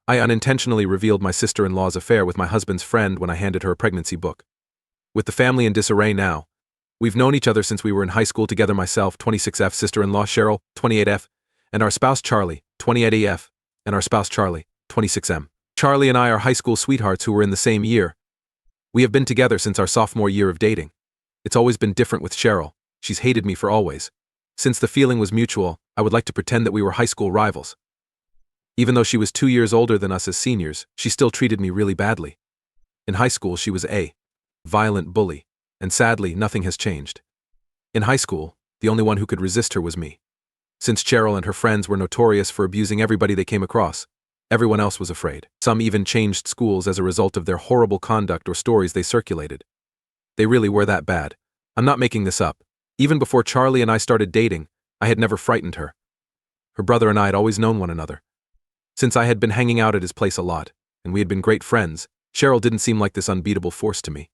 I unintentionally revealed my sister-in-law's affair with my husband's friend when I handed her a pregnancy book. With the family in disarray now, we've known each other since we were in high school together, myself, 26F, sister-in-law Cheryl, 28F, and our spouse Charlie, 28EF, and our spouse Charlie, 26M. Charlie and I are high school sweethearts who were in the same year. We have been together since our sophomore year of dating. It's always been different with Cheryl. She's hated me for always. Since the feeling was mutual, I would like to pretend that we were high school rivals. Even though she was 2 years older than us as seniors, she still treated me really badly. In high school, she was a violent bully, and sadly, nothing has changed. In high school, the only one who could resist her was me. Since Cheryl and her friends were notorious for abusing everybody they came across, everyone else was afraid. Some even changed schools as a result of their horrible conduct or stories they circulated. They really were that bad. I'm not making this up. Even before Charlie and I started dating, I had never frightened her. Her brother and I had always known one another. Since I had been hanging out at his place a lot, and we had been great friends, Cheryl didn't seem like this unbeatable force to me.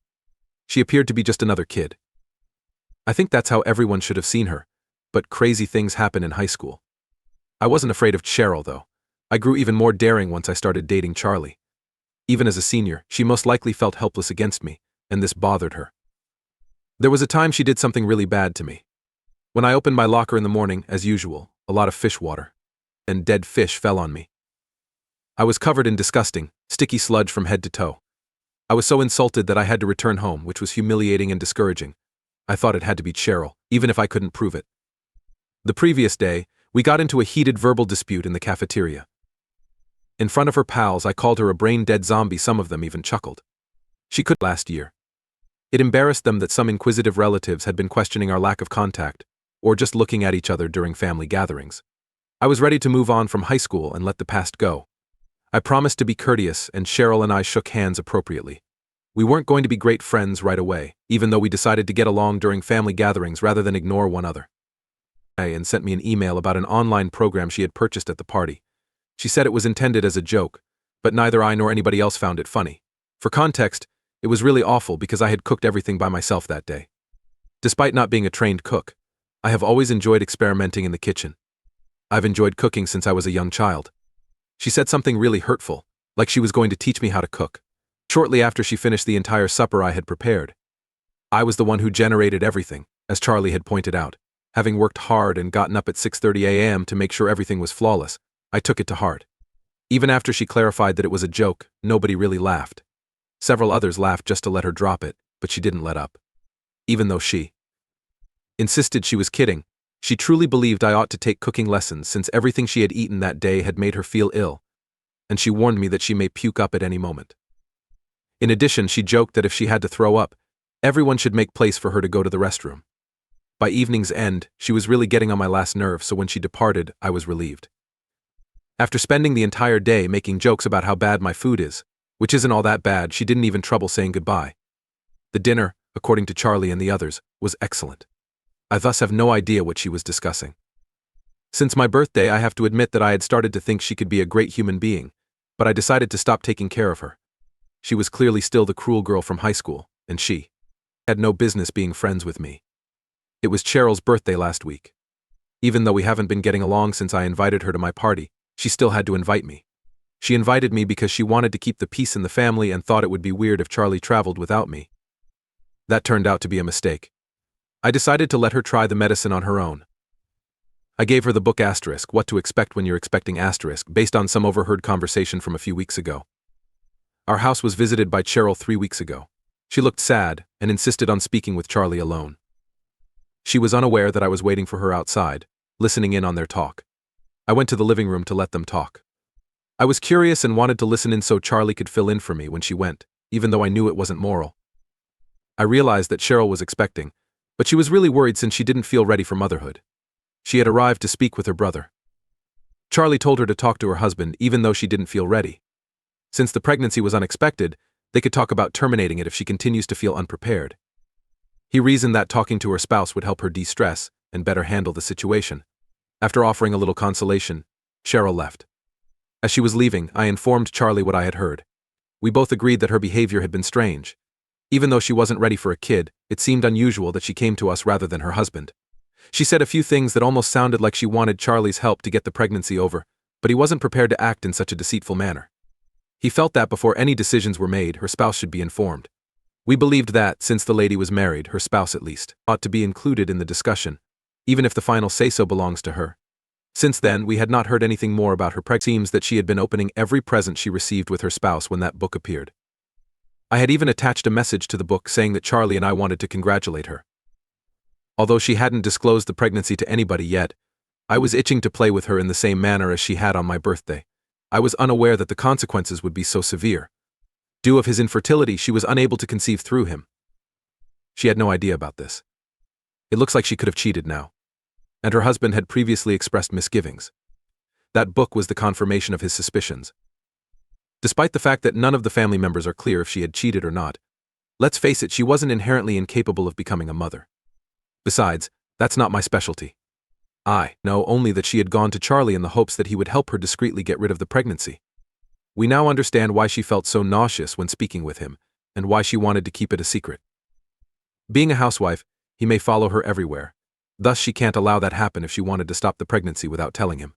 She appeared to be just another kid. I think that's how everyone should have seen her, but crazy things happen in high school. I wasn't afraid of Cheryl, though. I grew even more daring once I started dating Charlie. Even as a senior, she most likely felt helpless against me, and this bothered her. There was a time she did something really bad to me. When I opened my locker in the morning, as usual, a lot of fish water and dead fish fell on me. I was covered in disgusting, sticky sludge from head to toe. I was so insulted that I had to return home, which was humiliating and discouraging. I thought it had to be Cheryl, even if I couldn't prove it. The previous day, we got into a heated verbal dispute in the cafeteria. In front of her pals, I called her a brain-dead zombie. Some of them even chuckled. She could last year. It embarrassed them that some inquisitive relatives had been questioning our lack of contact, or just looking at each other during family gatherings. I was ready to move on from high school and let the past go. I promised to be courteous, and Cheryl and I shook hands appropriately. We weren't going to be great friends right away, even though we decided to get along during family gatherings rather than ignore one another. And sent me an email about an online program she had purchased at the party. She said it was intended as a joke, but neither I nor anybody else found it funny. For context, it was really awful because I had cooked everything by myself that day. Despite not being a trained cook, I have always enjoyed experimenting in the kitchen. I've enjoyed cooking since I was a young child. She said something really hurtful, like she was going to teach me how to cook. Shortly after she finished the entire supper I had prepared. I was the one who generated everything, as Charlie had pointed out. Having worked hard and gotten up at 6:30 a.m. to make sure everything was flawless, I took it to heart. Even after she clarified that it was a joke, nobody really laughed. Several others laughed just to let her drop it, but she didn't let up. Even though she insisted she was kidding, she truly believed I ought to take cooking lessons since everything she had eaten that day had made her feel ill, and she warned me that she may puke up at any moment. In addition, she joked that if she had to throw up, everyone should make place for her to go to the restroom. By evening's end, she was really getting on my last nerve, so when she departed, I was relieved. After spending the entire day making jokes about how bad my food is, which isn't all that bad, she didn't even trouble saying goodbye. The dinner, according to Charlie and the others, was excellent. I thus have no idea what she was discussing. Since my birthday, I have to admit that I had started to think she could be a great human being, but I decided to stop taking care of her. She was clearly still the cruel girl from high school, and she had no business being friends with me. It was Cheryl's birthday last week. Even though we haven't been getting along since I invited her to my party, she still had to invite me. She invited me because she wanted to keep the peace in the family and thought it would be weird if Charlie traveled without me. That turned out to be a mistake. I decided to let her try the medicine on her own. I gave her the book What to Expect When You're Expecting based on some overheard conversation from a few weeks ago. Our house was visited by Cheryl 3 weeks ago. She looked sad and insisted on speaking with Charlie alone. She was unaware that I was waiting for her outside, listening in on their talk. I went to the living room to let them talk. I was curious and wanted to listen in so Charlie could fill in for me when she went, even though I knew it wasn't moral. I realized that Cheryl was expecting, but she was really worried since she didn't feel ready for motherhood. She had arrived to speak with her brother. Charlie told her to talk to her husband even though she didn't feel ready. Since the pregnancy was unexpected, they could talk about terminating it if she continues to feel unprepared. He reasoned that talking to her spouse would help her de-stress and better handle the situation. After offering a little consolation, Cheryl left. As she was leaving, I informed Charlie what I had heard. We both agreed that her behavior had been strange. Even though she wasn't ready for a kid, it seemed unusual that she came to us rather than her husband. She said a few things that almost sounded like she wanted Charlie's help to get the pregnancy over, but he wasn't prepared to act in such a deceitful manner. He felt that before any decisions were made, her spouse should be informed. We believed that, since the lady was married, her spouse at least ought to be included in the discussion, even if the final say-so belongs to her. Since then, we had not heard anything more about her pregnancy. It seems that she had been opening every present she received with her spouse when that book appeared. I had even attached a message to the book saying that Charlie and I wanted to congratulate her. Although she hadn't disclosed the pregnancy to anybody yet, I was itching to play with her in the same manner as she had on my birthday. I was unaware that the consequences would be so severe. Due of his infertility, she was unable to conceive through him. She had no idea about this. It looks like she could have cheated now. And her husband had previously expressed misgivings. That book was the confirmation of his suspicions. Despite the fact that none of the family members are clear if she had cheated or not, let's face it, she wasn't inherently incapable of becoming a mother. Besides, that's not my specialty. I know only that she had gone to Charlie in the hopes that he would help her discreetly get rid of the pregnancy. We now understand why she felt so nauseous when speaking with him, and why she wanted to keep it a secret. Being a housewife, he may follow her everywhere. Thus she can't allow that happen if she wanted to stop the pregnancy without telling him.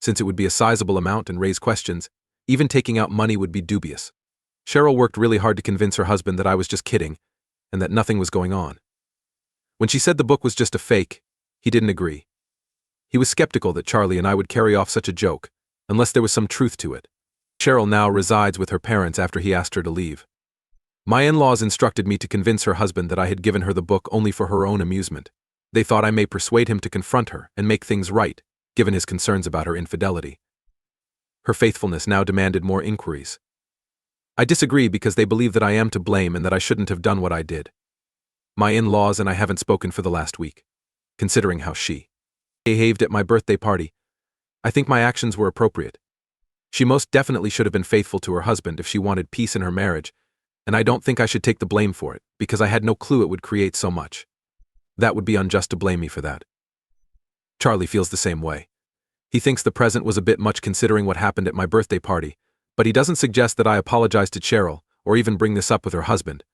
Since it would be a sizable amount and raise questions, even taking out money would be dubious. Cheryl worked really hard to convince her husband that I was just kidding, and that nothing was going on. When she said the book was just a fake, he didn't agree. He was skeptical that Charlie and I would carry off such a joke, unless there was some truth to it. Cheryl now resides with her parents after he asked her to leave. My in-laws instructed me to convince her husband that I had given her the book only for her own amusement. They thought I may persuade him to confront her and make things right, given his concerns about her infidelity. Her faithfulness now demanded more inquiries. I disagree because they believe that I am to blame and that I shouldn't have done what I did. My in-laws and I haven't spoken for the last week. Considering how she behaved at my birthday party, I think my actions were appropriate. She most definitely should have been faithful to her husband if she wanted peace in her marriage, and I don't think I should take the blame for it, because I had no clue it would create so much. That would be unjust to blame me for that. Charlie feels the same way. He thinks the present was a bit much considering what happened at my birthday party, but he doesn't suggest that I apologize to Cheryl, or even bring this up with her husband.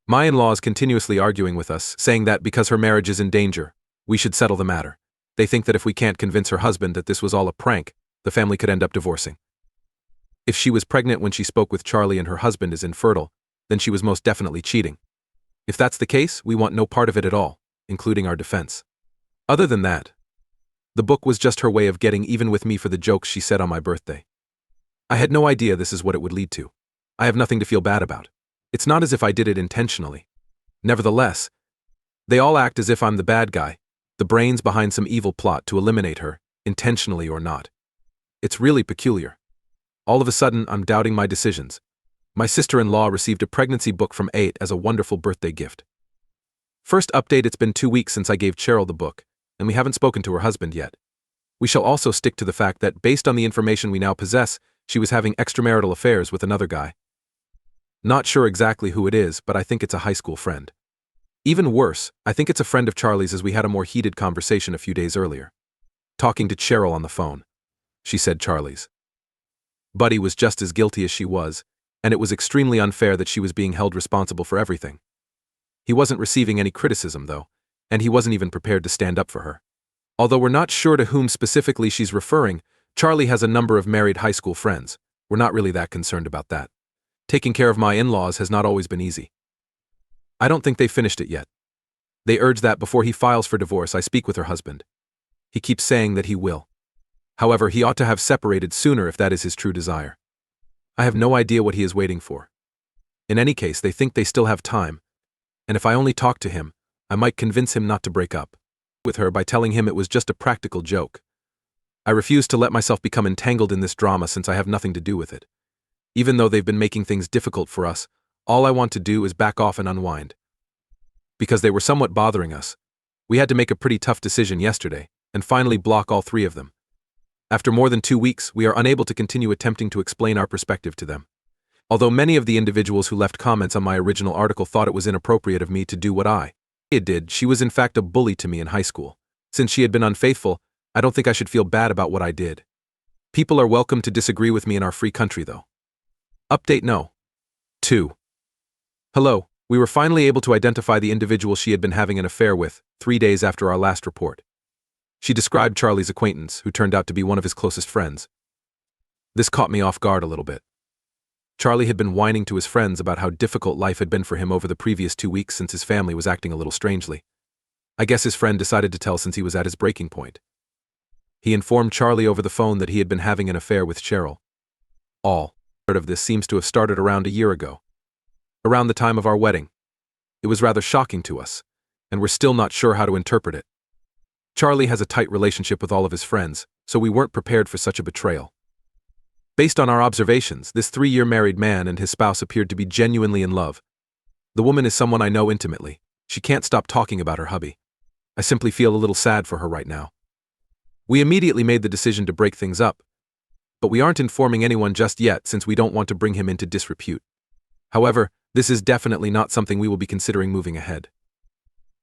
My in-laws continuously arguing with us, saying that because her marriage is in danger, we should settle the matter. They think that if we can't convince her husband that this was all a prank, the family could end up divorcing. If she was pregnant when she spoke with Charlie and her husband is infertile, then she was most definitely cheating. If that's the case, we want no part of it at all, including our defense. Other than that, the book was just her way of getting even with me for the jokes she said on my birthday. I had no idea this is what it would lead to. I have nothing to feel bad about. It's not as if I did it intentionally. Nevertheless, they all act as if I'm the bad guy, the brains behind some evil plot to eliminate her, intentionally or not. It's really peculiar. All of a sudden, I'm doubting my decisions. My sister-in-law received a pregnancy book from AITA as a wonderful birthday gift. First update: it's been 2 weeks since I gave Cheryl the book, and we haven't spoken to her husband yet. We shall also stick to the fact that, based on the information we now possess, she was having extramarital affairs with another guy. Not sure exactly who it is, but I think it's a high school friend. Even worse, I think it's a friend of Charlie's, as we had a more heated conversation a few days earlier. Talking to Cheryl on the phone. She said Charlie's buddy was just as guilty as she was, and it was extremely unfair that she was being held responsible for everything. He wasn't receiving any criticism, though, and he wasn't even prepared to stand up for her. Although we're not sure to whom specifically she's referring, Charlie has a number of married high school friends. We're not really that concerned about that. Taking care of my in-laws has not always been easy. I don't think they finished it yet. They urge that before he files for divorce, I speak with her husband. He keeps saying that he will. However, he ought to have separated sooner if that is his true desire. I have no idea what he is waiting for. In any case, they think they still have time, and if I only talk to him, I might convince him not to break up with her by telling him it was just a practical joke. I refuse to let myself become entangled in this drama since I have nothing to do with it. Even though they've been making things difficult for us, all I want to do is back off and unwind. Because they were somewhat bothering us, we had to make a pretty tough decision yesterday, and finally block all 3 of them. After more than 2 weeks, we are unable to continue attempting to explain our perspective to them. Although many of the individuals who left comments on my original article thought it was inappropriate of me to do what I did, she was in fact a bully to me in high school. Since she had been unfaithful, I don't think I should feel bad about what I did. People are welcome to disagree with me in our free country, though. Update no. 2. Hello, we were finally able to identify the individual she had been having an affair with, 3 days after our last report. She described Charlie's acquaintance, who turned out to be one of his closest friends. This caught me off guard a little bit. Charlie had been whining to his friends about how difficult life had been for him over the previous 2 weeks since his family was acting a little strangely. I guess his friend decided to tell since he was at his breaking point. He informed Charlie over the phone that he had been having an affair with Cheryl. All of this seems to have started around a year ago, around the time of our wedding. It was rather shocking to us, and we're still not sure how to interpret it. Charlie has a tight relationship with all of his friends, so we weren't prepared for such a betrayal. Based on our observations, this 3-year married man and his spouse appeared to be genuinely in love. The woman is someone I know intimately. She can't stop talking about her hubby. I simply feel a little sad for her right now. We immediately made the decision to break things up, but we aren't informing anyone just yet since we don't want to bring him into disrepute. However, this is definitely not something we will be considering moving ahead.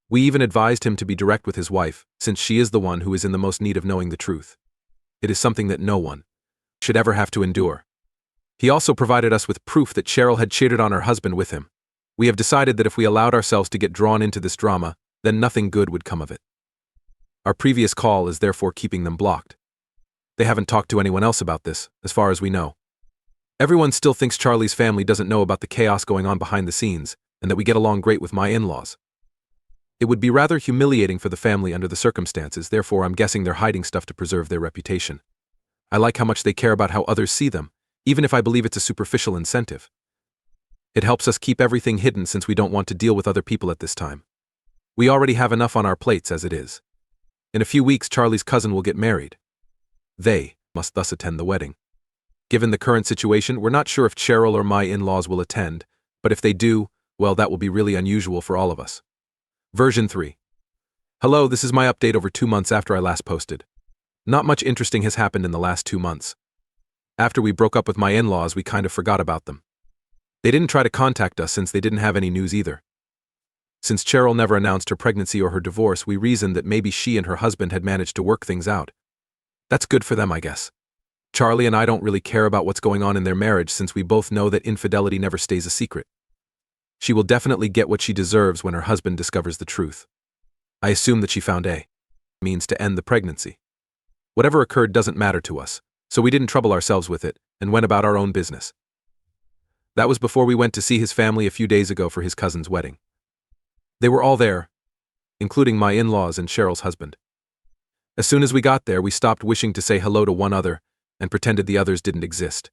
We even advised him to be direct with his wife, since she is the one who is in the most need of knowing the truth. It is something that no one should ever have to endure. He also provided us with proof that Cheryl had cheated on her husband with him. We have decided that if we allowed ourselves to get drawn into this drama, then nothing good would come of it. Our previous call is therefore keeping them blocked. They haven't talked to anyone else about this, as far as we know. Everyone still thinks Charlie's family doesn't know about the chaos going on behind the scenes, and that we get along great with my in-laws. It would be rather humiliating for the family under the circumstances, therefore I'm guessing they're hiding stuff to preserve their reputation. I like how much they care about how others see them, even if I believe it's a superficial incentive. It helps us keep everything hidden since we don't want to deal with other people at this time. We already have enough on our plates as it is. In a few weeks, Charlie's cousin will get married. They must thus attend the wedding. Given the current situation, we're not sure if Cheryl or my in-laws will attend, but if they do, well, that will be really unusual for all of us. Version 3. Hello, this is my update over 2 months after I last posted. Not much interesting has happened in the last 2 months. After we broke up with my in-laws, we kind of forgot about them. They didn't try to contact us since they didn't have any news either. Since Cheryl never announced her pregnancy or her divorce, we reasoned that maybe she and her husband had managed to work things out. That's good for them, I guess. Charlie and I don't really care about what's going on in their marriage since we both know that infidelity never stays a secret. She will definitely get what she deserves when her husband discovers the truth. I assume that she found a means to end the pregnancy. Whatever occurred doesn't matter to us, so we didn't trouble ourselves with it and went about our own business. That was before we went to see his family a few days ago for his cousin's wedding. They were all there, including my in-laws and Cheryl's husband. As soon as we got there, we stopped wishing to say hello to one another and pretended the others didn't exist.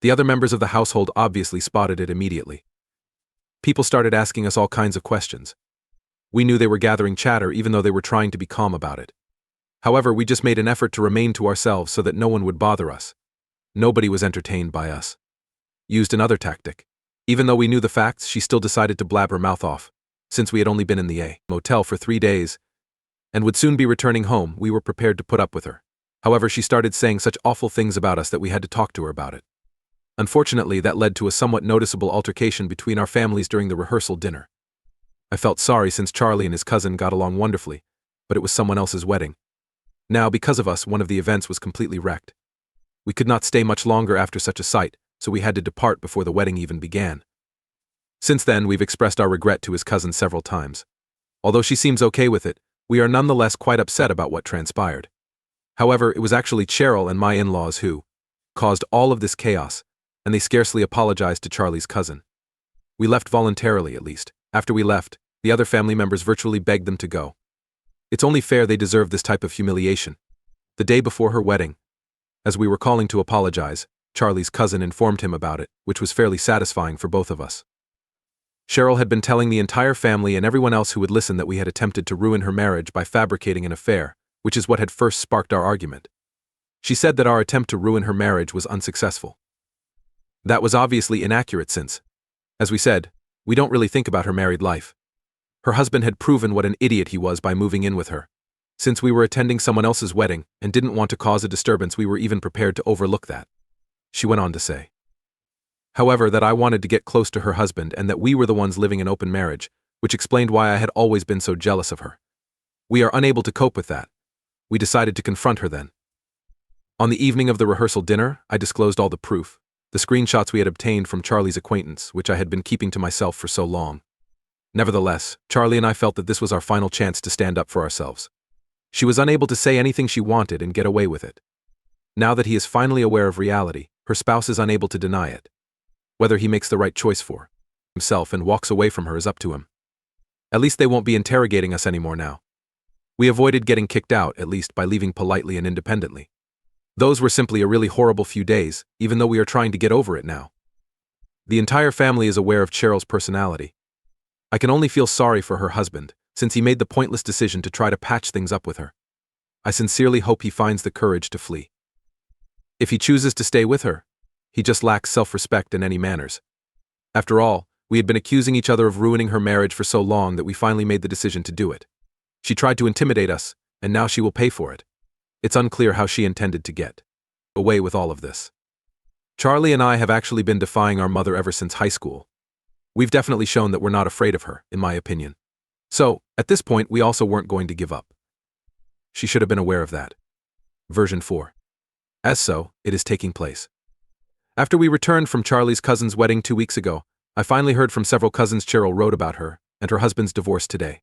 The other members of the household obviously spotted it immediately. People started asking us all kinds of questions. We knew they were gathering chatter even though they were trying to be calm about it. However, we just made an effort to remain to ourselves so that no one would bother us. Nobody was entertained by us. Used another tactic. Even though we knew the facts, she still decided to blab her mouth off. Since we had only been in the motel for 3 days and would soon be returning home, we were prepared to put up with her. However, she started saying such awful things about us that we had to talk to her about it. Unfortunately, that led to a somewhat noticeable altercation between our families during the rehearsal dinner. I felt sorry since Charlie and his cousin got along wonderfully, but it was someone else's wedding. Now, because of us, one of the events was completely wrecked. We could not stay much longer after such a sight, so we had to depart before the wedding even began. Since then, we've expressed our regret to his cousin several times. Although she seems okay with it, we are nonetheless quite upset about what transpired. However, it was actually Cheryl and my in-laws who caused all of this chaos, and they scarcely apologized to Charlie's cousin. We left voluntarily, at least. After we left, the other family members virtually begged them to go. It's only fair they deserve this type of humiliation. The day before her wedding, as we were calling to apologize, Charlie's cousin informed him about it, which was fairly satisfying for both of us. Cheryl had been telling the entire family and everyone else who would listen that we had attempted to ruin her marriage by fabricating an affair, which is what had first sparked our argument. She said that our attempt to ruin her marriage was unsuccessful. That was obviously inaccurate since, as we said, we don't really think about her married life. Her husband had proven what an idiot he was by moving in with her. Since we were attending someone else's wedding and didn't want to cause a disturbance, we were even prepared to overlook that. She went on to say, however, that I wanted to get close to her husband and that we were the ones living an open marriage, which explained why I had always been so jealous of her. We are unable to cope with that. We decided to confront her then. On the evening of the rehearsal dinner, I disclosed all the proof, the screenshots we had obtained from Charlie's acquaintance, which I had been keeping to myself for so long. Nevertheless, Charlie and I felt that this was our final chance to stand up for ourselves. She was unable to say anything she wanted and get away with it. Now that he is finally aware of reality, her spouse is unable to deny it. Whether he makes the right choice for himself and walks away from her is up to him. At least they won't be interrogating us anymore now. We avoided getting kicked out, at least by leaving politely and independently. Those were simply a really horrible few days, even though we are trying to get over it now. The entire family is aware of Cheryl's personality. I can only feel sorry for her husband, since he made the pointless decision to try to patch things up with her. I sincerely hope he finds the courage to flee. If he chooses to stay with her, he just lacks self-respect and any manners. After all, we had been accusing each other of ruining her marriage for so long that we finally made the decision to do it. She tried to intimidate us, and now she will pay for it. It's unclear how she intended to get away with all of this. Charlie and I have actually been defying our mother ever since high school. We've definitely shown that we're not afraid of her, in my opinion. So, at this point, we also weren't going to give up. She should have been aware of that. Version 4. As so, it is taking place. After we returned from Charlie's cousin's wedding 2 weeks ago, I finally heard from several cousins Cheryl wrote about her and her husband's divorce today.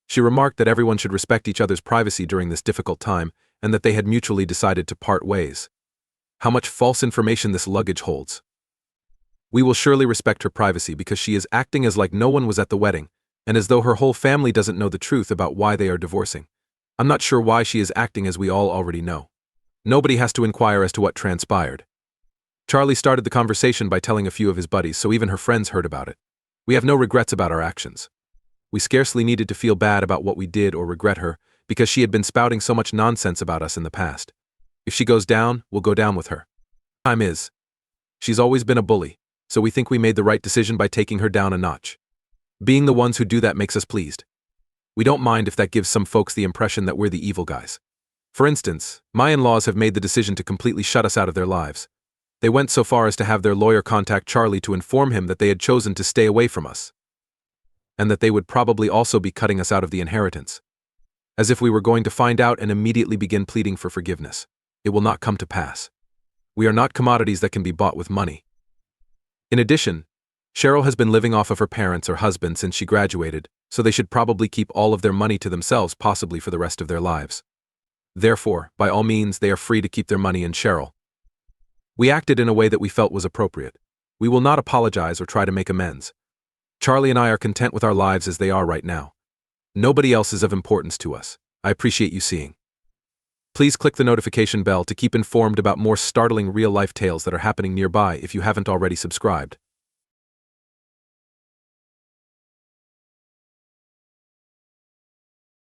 She remarked that everyone should respect each other's privacy during this difficult time and that they had mutually decided to part ways. How much false information this luggage holds. We will surely respect her privacy because she is acting as like no one was at the wedding, and as though her whole family doesn't know the truth about why they are divorcing. I'm not sure why she is acting as we all already know. Nobody has to inquire as to what transpired. Charlie started the conversation by telling a few of his buddies, so even her friends heard about it. We have no regrets about our actions. We scarcely needed to feel bad about what we did or regret her, because she had been spouting so much nonsense about us in the past. If she goes down, we'll go down with her. Time is. She's always been a bully, so we think we made the right decision by taking her down a notch. Being the ones who do that makes us pleased. We don't mind if that gives some folks the impression that we're the evil guys. For instance, my in-laws have made the decision to completely shut us out of their lives. They went so far as to have their lawyer contact Charlie to inform him that they had chosen to stay away from us, and that they would probably also be cutting us out of the inheritance. As if we were going to find out and immediately begin pleading for forgiveness. It will not come to pass. We are not commodities that can be bought with money. In addition, Cheryl has been living off of her parents or husband since she graduated, so they should probably keep all of their money to themselves, possibly for the rest of their lives. Therefore, by all means, they are free to keep their money in Cheryl. We acted in a way that we felt was appropriate. We will not apologize or try to make amends. Charlie and I are content with our lives as they are right now. Nobody else is of importance to us. I appreciate you seeing. Please click the notification bell to keep informed about more startling real-life tales that are happening nearby if you haven't already subscribed.